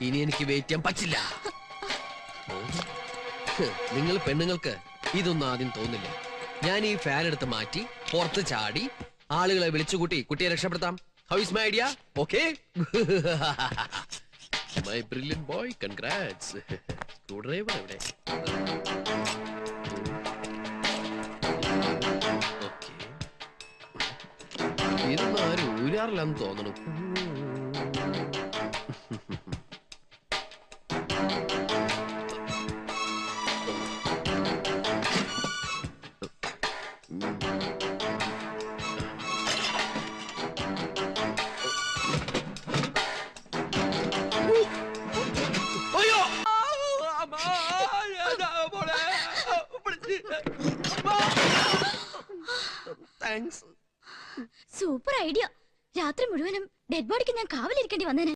ഇനി എനിക്ക് വെയിറ്റ് ചെയ്യാൻ പറ്റില്ല. നിങ്ങൾ പെണ്ണുങ്ങൾക്ക് ഇതൊന്നും ആദ്യം തോന്നില്ല. ഞാൻ ഈ ഫാൻ എടുത്ത് മാറ്റി പുറത്ത് ചാടി ആളുകളെ വിളിച്ചുകൂട്ടി കുട്ടിയെ രക്ഷപ്പെടുത്താം. How is my idea? Okay? My brilliant boy, congrats. Screwdriver എവിടെ? ഓക്കേ, ഇതൊന്നും ആരും ഊരാറില്ലെന്ന് തോന്നണം. Super idea. രാത്രി മുഴുവനും ഡെഡ് ബോഡിക്ക് ഞാൻ കാവലിരിക്കേണ്ടി വന്നേനെ.